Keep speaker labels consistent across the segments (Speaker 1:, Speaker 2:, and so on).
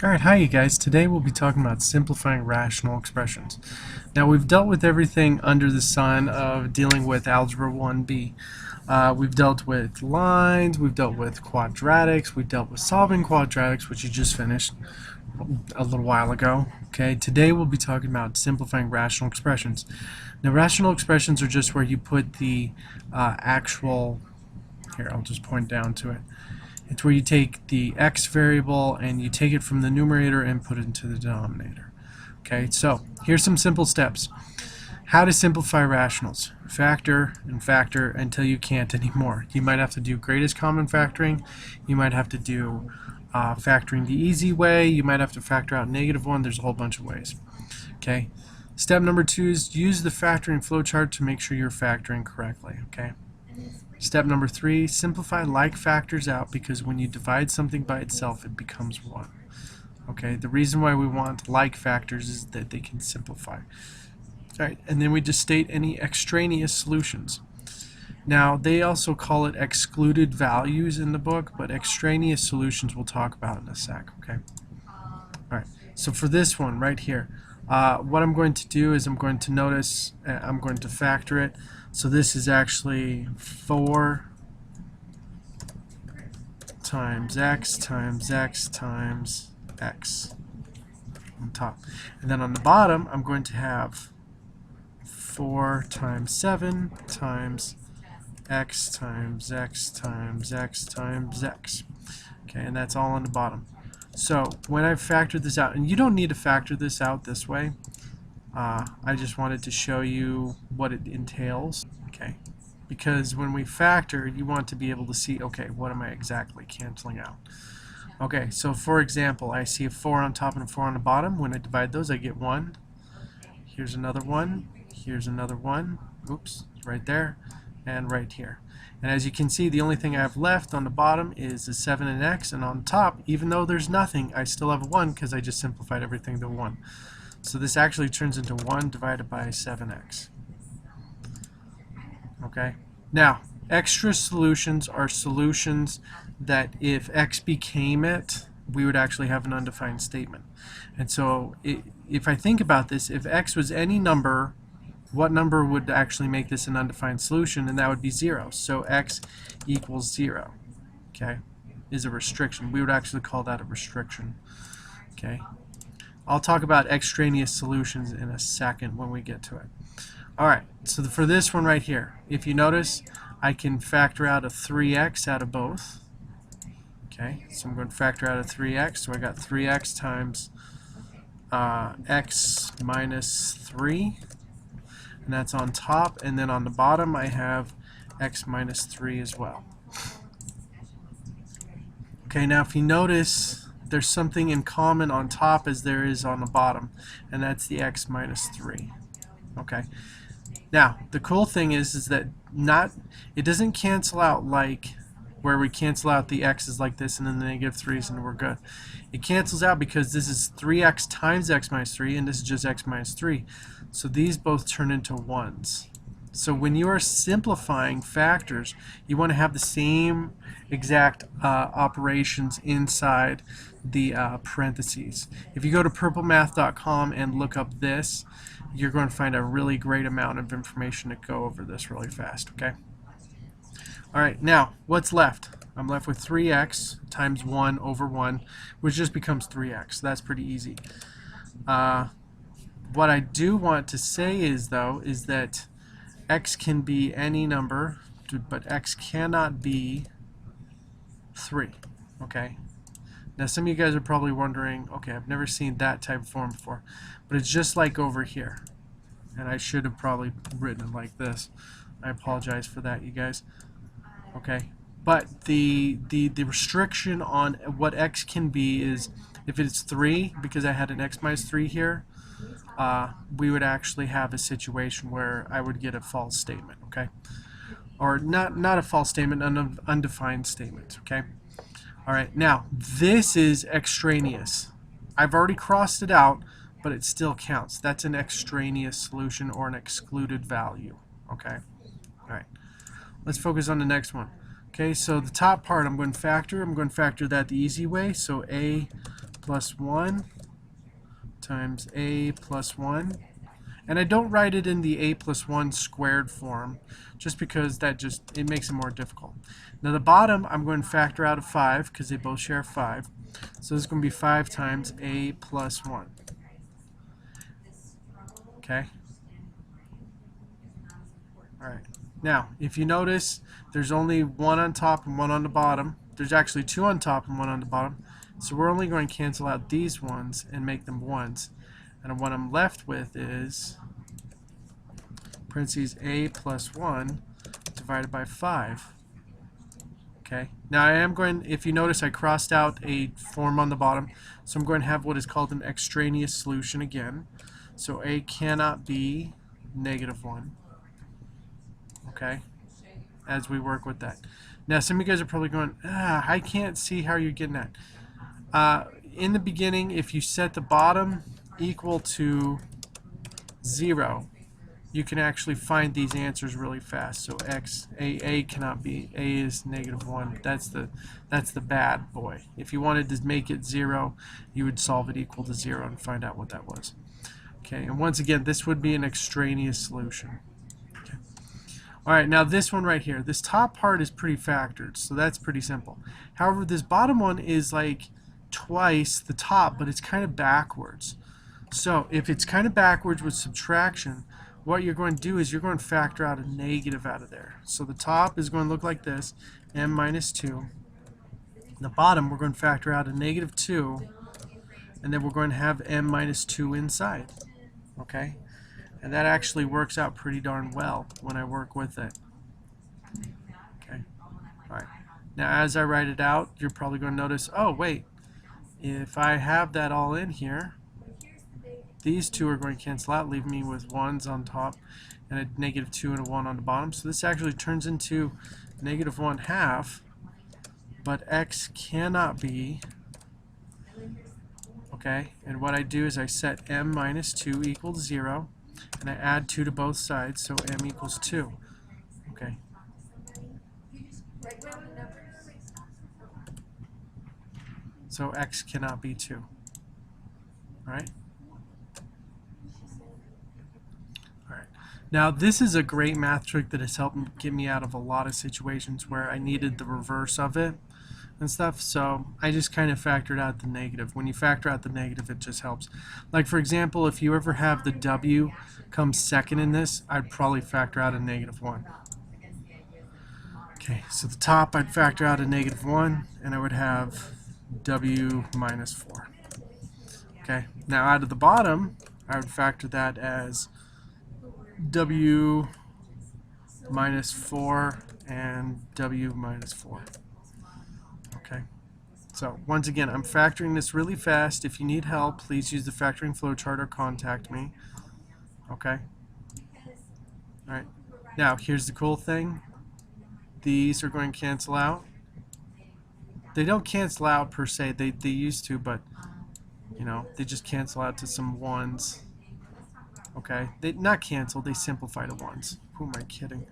Speaker 1: Alright, hi you guys. Today we'll be talking about simplifying rational expressions. Now we've dealt with everything under the sun of dealing with Algebra 1b. We've dealt with lines, we've dealt with quadratics, we've dealt with solving quadratics, which you just finished a little while ago. Okay, today we'll be talking about simplifying rational expressions. Now rational expressions are just where you put the actual, here I'll just point down to it. It's where you take the x variable and you take it from the numerator and put it into the denominator. Okay, so here's some simple steps. How to simplify rationals. Factor and factor until you can't anymore. You might have to do greatest common factoring. You might have to do factoring the easy way. You might have to factor out -1. There's a whole bunch of ways. Okay. Step number 2 is use the factoring flowchart to make sure you're factoring correctly. Okay. Step number 3, simplify like factors out, because when you divide something by itself, it becomes 1. Okay, the reason why we want like factors is that they can simplify. Alright, and then we just state any extraneous solutions. Now, they also call it excluded values in the book, but extraneous solutions we'll talk about in a sec. Okay. Alright, so for this one right here, what I'm going to do is I'm going to notice, I'm going to factor it. So this is actually 4 times x times x times x on top. And then on the bottom, I'm going to have 4 times 7 times x times x times x times x. Okay, and that's all on the bottom. So when I factored this out, and you don't need to factor this out this way, I just wanted to show you what it entails, okay? Because when we factor, you want to be able to see, okay, what am I exactly canceling out? Okay, so for example, I see a 4 on top and a 4 on the bottom. When I divide those, I get 1. Here's another 1. Here's another 1. Oops, right there, and right here. And as you can see, the only thing I have left on the bottom is the 7 and x, and on top, even though there's nothing, I still have a 1 because I just simplified everything to 1. So this actually turns into 1 divided by 7x. Okay. Now, extra solutions are solutions that if x became it, we would actually have an undefined statement. And so if I think about this, if x was any number, what number would actually make this an undefined solution? And that would be 0. So x equals 0, okay, is a restriction. We would actually call that a restriction. Okay. I'll talk about extraneous solutions in a second when we get to it. Alright, so for this one right here, if you notice, I can factor out a 3x out of both. Okay, so I'm going to factor out a 3x, so I got 3x times x minus 3, and that's on top, and then on the bottom I have x minus 3 as well. Okay, now if you notice, there's something in common on top as there is on the bottom, and that's the x minus 3. Okay. Now, the cool thing is that it doesn't cancel out like where we cancel out the x's like this and then the -3's and we're good. It cancels out because this is 3x times x minus 3 and this is just x minus 3. So these both turn into 1s. So when you are simplifying factors, you want to have the same exact operations inside the parentheses. If you go to purplemath.com and look up this, you're going to find a really great amount of information to go over this really fast, okay? Alright, now, what's left? I'm left with 3x times 1 over 1, which just becomes 3x. That's pretty easy. What I do want to say is, though, is that x can be any number, but x cannot be 3, okay? Now some of you guys are probably wondering, okay, I've never seen that type of form before, but it's just like over here. And I should have probably written it like this. I apologize for that, you guys. Okay, but the restriction on what x can be is if it's 3, because I had an x minus 3 here, we would actually have a situation where I would get a false statement, okay? Or not a false statement, an undefined statement, okay? Alright, now, this is extraneous. I've already crossed it out, but it still counts. That's an extraneous solution or an excluded value, okay? Alright, let's focus on the next one. Okay, so the top part I'm going to factor that the easy way, so a plus 1 times a plus 1. And I don't write it in the a plus 1 squared form, just because it makes it more difficult. Now the bottom, I'm going to factor out of 5, because they both share 5. So this is going to be 5 times a plus 1. Okay? Alright. Now, if you notice, there's only 1 on top and 1 on the bottom. There's actually 2 on top and 1 on the bottom. So we're only going to cancel out these ones and make them 1s. And what I'm left with is parentheses a plus 1 divided by 5. Okay. Now I am going, if you notice, I crossed out a form on the bottom, so I'm going to have what is called an extraneous solution again. So a cannot be negative 1. Okay, as we work with that. Now some of you guys are probably going, I can't see how you're getting that. In the beginning, if you set the bottom equal to 0, you can actually find these answers really fast. So a cannot be, a is negative 1. That's the bad boy. If you wanted to make it 0, you would solve it equal to 0 and find out what that was. Okay, and once again, this would be an extraneous solution. Okay. All right, now this one right here, this top part is pretty factored, so that's pretty simple. However, this bottom one is like twice the top, but it's kind of backwards. So if it's kind of backwards with subtraction, what you're going to do is you're going to factor out a negative out of there. So the top is going to look like this, m minus 2. The bottom, we're going to factor out a negative 2, and then we're going to have m minus 2 inside. Okay? And that actually works out pretty darn well when I work with it. Okay? All right. Now as I write it out, you're probably going to notice, oh wait, if I have that all in here, these two are going to cancel out, leaving me with 1s on top and a negative 2 and a 1 on the bottom. So this actually turns into negative 1/2, but x cannot be, okay, and what I do is I set m minus 2 equal to 0, and I add 2 to both sides, so m equals 2. Okay. So x cannot be 2. All right? Now this is a great math trick that has helped get me out of a lot of situations where I needed the reverse of it and stuff, so I just kind of factored out the negative. When you factor out the negative, it just helps. Like for example, if you ever have the w come second in this, I'd probably factor out a negative 1. Okay, so the top I'd factor out a negative 1, and I would have w minus 4. Okay, now out of the bottom, I would factor that as w minus 4 and w minus 4. Okay, so once again, I'm factoring this really fast. If you need help, please use the factoring flowchart or contact me. Okay? Alright, now here's the cool thing. These are going to cancel out. They don't cancel out per se, they used to, but you know, they just cancel out to some 1s. Okay, they not cancel, they simplify to 1s. Who am I kidding?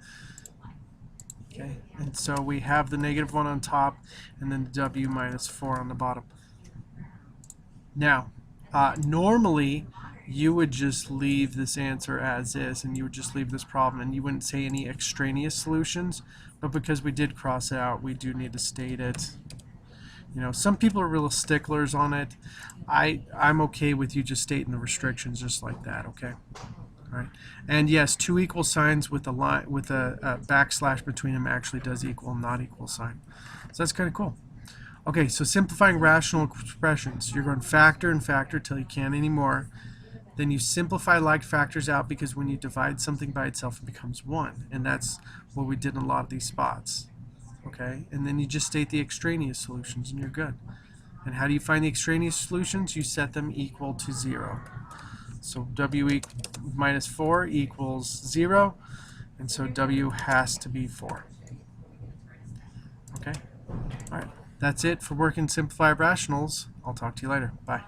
Speaker 1: Okay, and so we have the negative 1 on top, and then the w minus 4 on the bottom. Now, normally you would just leave this answer as is, and you would just leave this problem, and you wouldn't say any extraneous solutions. But because we did cross it out, we do need to state it. You know, some people are real sticklers on it. I'm okay with you just stating the restrictions just like that, okay? All right. And yes, two equal signs with a line with a backslash between them actually does equal not equal sign. So that's kind of cool. Okay, so simplifying rational expressions. You're going to factor and factor till you can't anymore. Then you simplify like factors out, because when you divide something by itself, it becomes 1. And that's what we did in a lot of these spots. Okay, and then you just state the extraneous solutions and you're good. And how do you find the extraneous solutions? You set them equal to 0. So w minus 4 equals 0, and so w has to be 4. Okay, all right, that's it for working simplified rationals. I'll talk to you later. Bye.